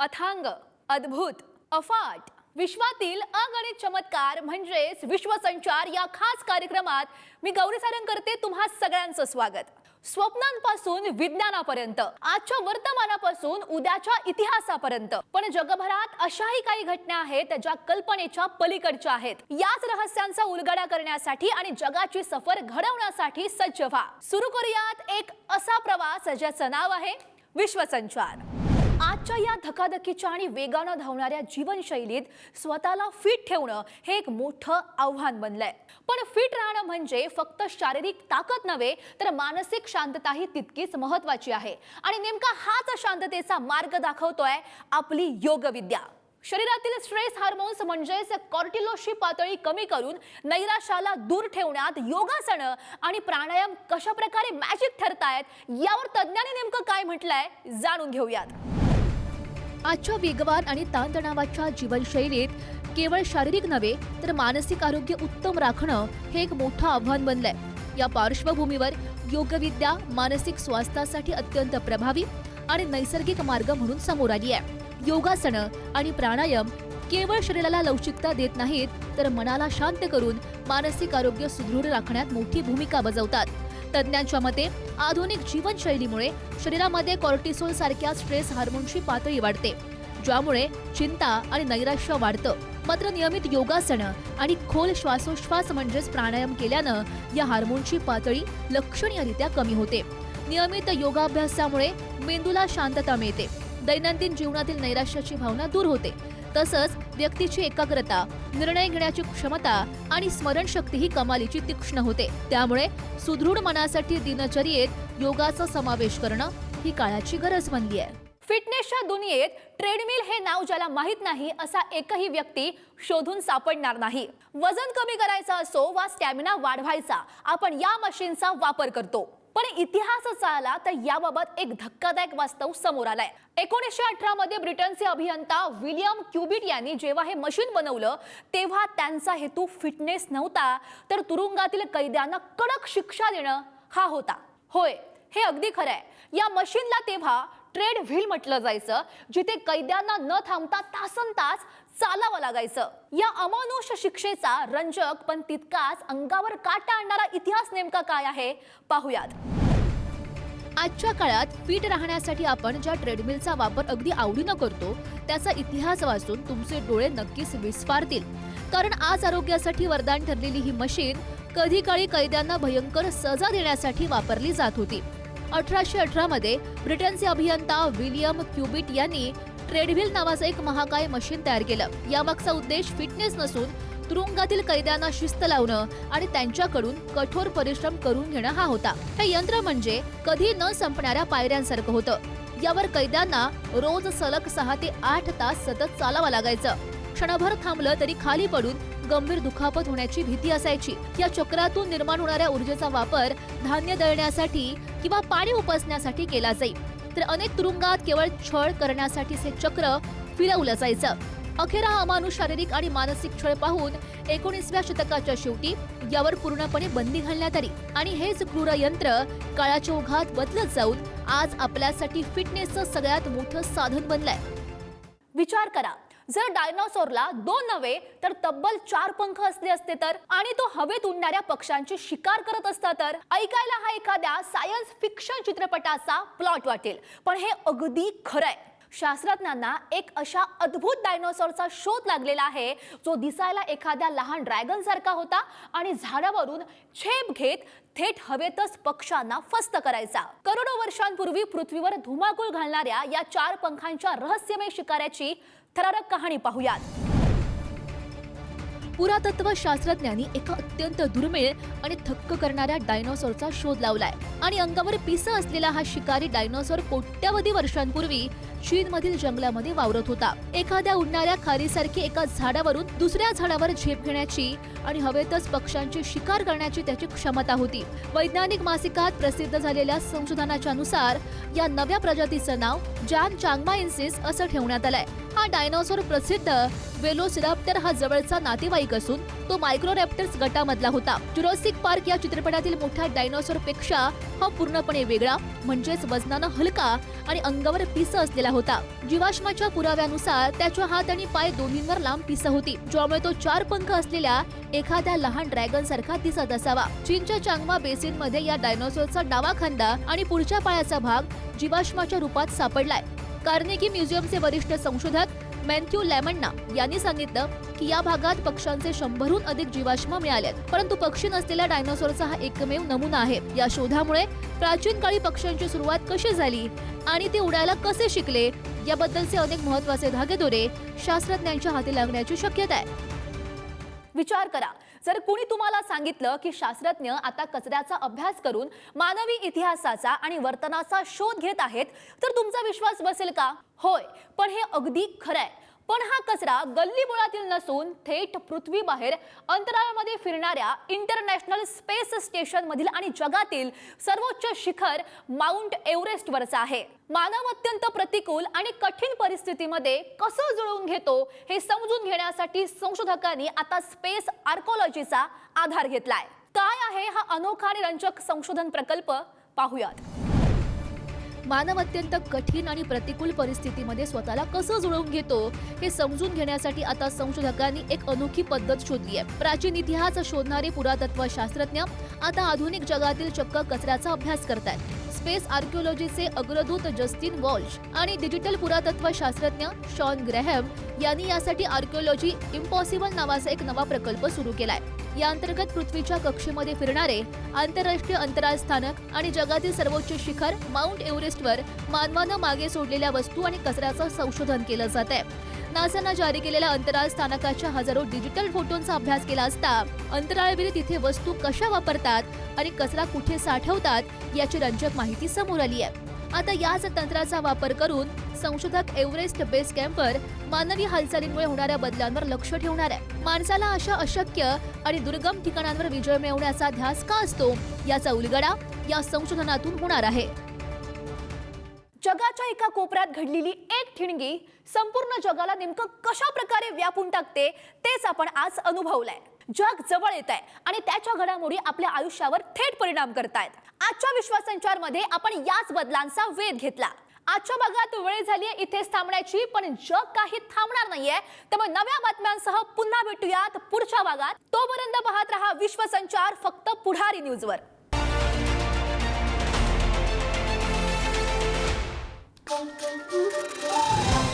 अथांग, अद्भुत, अफाट, विश्वातील अगणित चमत्कार म्हणजेच विश्वसंचार या खास कार्यक्रमात मी गौरी सारंग करते तुम्हा सगळ्यांचं स्वागत। स्वप्नांपासून विज्ञानापर्यंत, आजच्या वर्तमानापासून उद्याच्या इतिहासापर्यंत, पण जगभरात अशाही काही घटना आहेत ज्या कल्पनेच्या पलीकडच्या आहेत। याच रहस्यांचा उलगडा करण्यासाठी आणि जगाची सफर घडवण्यासाठी सज्ज व्हा। सुरू करूयात एक असा प्रवास ज्याचं नाव आहे विश्वसंचार। आजच्या या धकाधकीच्या आणि वेगाने धावणाऱ्या जीवनशैलीत स्वतःला फिट ठेवणं हे एक मोठं आव्हान बनलंय। पण फिट राहणं म्हणजे फक्त शारीरिक ताकद नव्हे तर मानसिक शांतताही तितकीच महत्त्वाची आहे। आणि नेमका हाच शांततेचा मार्ग दाखवतोय आपली योगविद्या। शरीरातील स्ट्रेस हार्मोन्स म्हणजेच कॉर्टिसोलची पातळी कमी करून नैराश्याला दूर ठेवण्यात योगासन आणि प्राणायाम कशा प्रकारे मॅजिक ठरतायत यावर तज्ञांनी नेमकं काय म्हटलंय जाणून घेऊयात। आजच्या वेगवान आणि ताणतणावाच्या जीवनशैलीत केवळ शारीरिक नव्हे तर मानसिक आरोग्य उत्तम राखणं हे एक मोठं आव्हान बनलंय। या पार्श्वभूमीवर योगविद्या मानसिक स्वास्थ्यासाठी अत्यंत प्रभावी आणि नैसर्गिक मार्ग म्हणून समोर आली आहे। योगासन आणि प्राणायाम केवळ शरीराला लवचिकता देत नाहीत तर मनाला शांत करून मानसिक आरोग्य सुदृढ राखण्यात मोठी भूमिका बजावतात। तज्ञांच्या मते आधुनिक जीवनशैलीमुळे शरीरामध्ये कॉर्टिसोल सारख्या स्ट्रेस हार्मोनची पातळी वाढते, ज्यामुळे चिंता आणि नैराश्य वाढतं। मात्र नियमित योगासन आणि खोल श्वासोच्छ्वास म्हणजेच प्राणायाम केल्यानं या हार्मोनची पातळी लक्षणीयरित्या कमी होते। नियमित योगाभ्यासामुळे मेंदूला शांतता मिळते, दैनंदिन जीवनातील नैराश्याची भावना दूर होते, तसंच व्यक्तीची एकाग्रता, निर्णय घेण्याची क्षमता आणि स्मरणशक्तीही कमालीची तीक्ष्ण होते। त्यामुळे सुदृढ मनासाठी दिनचर्येत योगाचा समावेश करणं ही काळाची गरज बनली आहे। फिटनेसच्या दुनियेत ट्रेडमिल हे नाव ज्याला माहित नाही असा एकही व्यक्ती शोधून सापडणार नाही। वजन कमी करायचा असो वा स्टॅमिना वाढवायचा, आपण या मशीनचा वापर करतो। पण इतिहास आला तर याबाबत एक धक्कादायक वास्तव समोर आलाय। 1918 मध्ये ब्रिटनचे अभियंता विलियम क्युबिट यांनी जेव्हा हे मशीन बनवलं तेव्हा त्यांचा हेतू फिटनेस नव्हता तर तुरुंगातील कैद्यांना कडक शिक्षा देणं हा होता। होय, हे अगदी खरं आहे। या मशीनला तेव्हा ट्रेड व्हील म्हटलं जायचं, जिथे कैद्यांना न थांबता तासनतास चालावं लागायचं। या अमानुष शिक्षेचा रंजक पण तितकाच अंगावर काटा आणणारा इतिहास नेमका काय आहे पाहूयात। आजच्या काळात फिट राहण्यासाठी आपण ज्या ट्रेडमिलचा वापर अगदी आवडीनं करतो त्याचा इतिहास वाचून तुमचे डोळे नक्कीच विस्फारतील। कारण आज आरोग्यासाठी वरदान ठरलेली ही मशीन कधी काळी कैद्यांना भयंकर सजा देण्यासाठी वापरली जात होती। 1818 मध्ये ब्रिटनचे अभियंता विलियम क्युबिट यांनी ट्रेडव्हील नावाचं एक महाकाय मशीन तयार केलं। यामागचा उद्देश फिटनेस नसून तुरुंगातील कैद्यांना शिस्त लावणं आणि त्यांच्याकडून कठोर परिश्रम करून घेणं हा होता। हे यंत्र म्हणजे कधी न संपणाऱ्या पायऱ्यांसारखं होतं। यावर कैद्यांना रोज सलग 6 ते 8 तास सतत चालावं लागायचं। क्षणभर थांबलं तरी खाली पडून गंभीर दुखापत होण्याची भीती असायची। या चक्रातून निर्माण होणाऱ्या ऊर्जेचा वापर धान्य दळण्यासाठी किंवा पाणी उपसण्यासाठी केला जाई, तर अनेक तुरुंगात केवळ छळ करण्यासाठी हे चक्र फिरवलं जायचं। अखेर हा अमानुष शारीरिक आणि मानसिक छळ पाहून 19व्या शतकाच्या शेवटी यावर पूर्णपणे बंदी घालण्यात आली आणि हेच क्रूर यंत्र काळाच्या ओघात बदलत जाऊन आज आपल्यासाठी फिटनेसचं सगळ्यात मोठं साधन बनलंय। विचार करा, जर डायनोसॉरला 2 नव्हे तर तब्बल 4 पंख असले असते तर, आणि तो हवेत उडणाऱ्या पक्ष्यांची शिकार करत असता तर, ऐकायला हा एखाद्या सायन्स फिक्शन चित्रपटाचा प्लॉट वाटेल, पण हे अगदी खरंय। शास्त्रज्ञांना एक अशा अद्भुत डायनोसॉरचा शोध लागलेला आहे जो दिसायला एखाद्या लहान ड्रॅगन सारखा होता आणि झाडावरून झेप घेत थेट हवेतच पक्ष्यांना फस्त करायचा। करोडो वर्षांपूर्वी पृथ्वीवर धुमाकूळ घालणाऱ्या या 4 पंखांच्या रहस्यमय शिकाऱ्याची थरारक कहाणी पाहूयात। पुरातत्व शास्त्रज्ञांनी एका अत्यंत दुर्मिळ आणि थक्क करणाऱ्या डायनोसॉरचा शोध लावलाय आणि अंगावर पिस असलेला हा शिकारी डायनोसॉर कोट्यावधी वर्षांपूर्वी चीनमधील जंगलामध्ये वावरत होता। एखाद्या उडणाऱ्या खारीसारखी एका झाडावरून दुसऱ्या झाडावर झेप घेण्याची आणि हवेतच पक्ष्यांची शिकार करण्याची त्याची क्षमता होती। वैज्ञानिक मासिकात प्रसिद्ध झालेल्या संशोधनाच्या नुसार या नव्या प्रजातीचं नाव जॅन चांगमाइन्सिस असं ठेवण्यात आलंय। हा डायनोसॉर प्रसिद्ध वेलोसिराप्टर हा जवळचा नातेवाईक असून तो मायक्रोरॅप्टर्स गटामधला होता. जुरासिक पार्क या चित्रपटातील मोठ्या डायनोसॉर पेक्षा हा पूर्णपणे वेगळा, म्हणजेच वजनानं हलका आणि अंगावर पिसं असलेला होता. जीवाश्माच्या पुराव्यानुसार त्याच्या हात आणि पाय दोन्हींवर लांब पिसं होती, ज्यामुळे तो 4 पंख असलेल्या एखाद्या लहान ड्रॅगन सारखा दिसत असावा. चीनच्या चांगमा बेसिन मध्ये या डायनोसॉरचा डावा खांदा आणि पुढच्या पायाचा भाग जीवाश्माच्या रूपात सापडलाय. कार्नेगी म्युझियमचे वरिष्ठ संशोधक मॅथ्यू लॅमन्ना यांनी सांगितलं की या भागात पक्ष्यांचे 100हून अधिक जीवाश्म मिळालेत, परंतु पक्षी नसलेल्या डायनोसॉरचा हा एकमेव नमुना आहे. या शोधामुळे प्राचीन काळी पक्ष्यांची सुरुवात कशी झाली आणि ते उडायला कसे शिकले याबद्दलचे अनेक महत्त्वाचे धागेदोरे शास्त्रज्ञांच्या हाती लागण्याची शक्यता आहे. विचार करा, जर कुणी तुम्हाला सांगितलं की शास्त्रज्ञ आता कचऱ्याचा अभ्यास करून मानवी इतिहासाचा आणि वर्तनाचा शोध घेत आहेत, तर तुमचा विश्वास बसेल का? होय, पण हे अगदी खरं आहे. पण हा कचरा गल्लीबोळातील नसून थेट पृथ्वीबाहेर अंतराळामध्ये फिरणाऱ्या इंटरनॅशनल स्पेस स्टेशन मधील आणि जगातील सर्वोच्च शिखर माउंट एव्हरेस्टवरचा आहे. मानव अत्यंत प्रतिकूल आणि कठीण परिस्थितीमध्ये कसं जुळवून घेतो हे समजून घेण्यासाठी संशोधकांनी आता स्पेस आर्कोलॉजीचा आधार घेतलाय. काय आहे हा अनोखा आणि रंजक संशोधन प्रकल्प? पाहूयात. मानव अत्यंत कठीण आणि प्रतिकूल परिस्थितीमध्ये स्वतःला कसं जुळवून घेतो हे समजून घेण्यासाठी आता संशोधकांनी एक अनोखी पद्धत शोधली आहे. प्राचीन इतिहास शोधणारे पुरातत्व शास्त्रज्ञ आता आधुनिक जगातील चक्क कचऱ्याचा अभ्यास करतात. स्पेस आर्किओलॉजीचे अग्रदूत जस्टिन वॉल्श आणि डिजिटल पुरातत्व शास्त्रज्ञ शॉन ग्रॅहम यांनी यासाठी आर्किओलॉजी इम्पॉसिबल नावाचा एक नवा प्रकल्प सुरू केलाय. या अंतर्गत पृथ्वीच्या कक्षेमध्ये फिरणारे आंतरराष्ट्रीय अंतराळ स्थानक आणि जगातील सर्वोच्च शिखर माउंट एव्हरेस्टवर मानवानं मागे सोडलेल्या वस्तू आणि कचऱ्याचं संशोधन केलं जात आहे. नासानं जारी केलेल्या अंतराळ स्थानकाच्या हजारो डिजिटल फोटोंचा अभ्यास केला असता अंतराळवीर तिथे वस्तू कशा वापरतात आणि कचरा कुठे साठवतात याची रंजक माहिती समोर आली आहे. आता याच तंत्राचा वापर करून संशोधक एव्हरेस्ट बेस कॅम्पवर मानवी हालचालींमुळे होणाऱ्या बदलांवर लक्ष ठेवणार आहे. माणसाला अशा अशक्य आणि दुर्गम ठिकाणांवर विजय मिळवण्याचा ध्यास का असतो याचा उलगडा या संशोधनातून होणार आहे. जगाच्या एका कोपऱ्यात घडलेली एक ठिणगी संपूर्ण जगाला नेमकं कशा प्रकारे व्यापून टाकते तेच आपण आज अनुभवलंय. जग जवळ येत आहे आणि त्याच्या घडामोडी आपल्या आयुष्यावर थेट परिणाम करतायत. आजच्या विश्वसंचारमध्ये आपण याच बदलांचा वेध घेतला. आजच्या भागात वेळ झाली आहे इथेच थांबण्याची, पण जग काही थांबणार नाहीये. त्यामुळे नव्या बातम्यांसह पुन्हा भेटूयात पुढच्या भागात. तोपर्यंत पाहत रहा विश्वसंचार, फक्त पुढारी न्यूजवर. Thank you.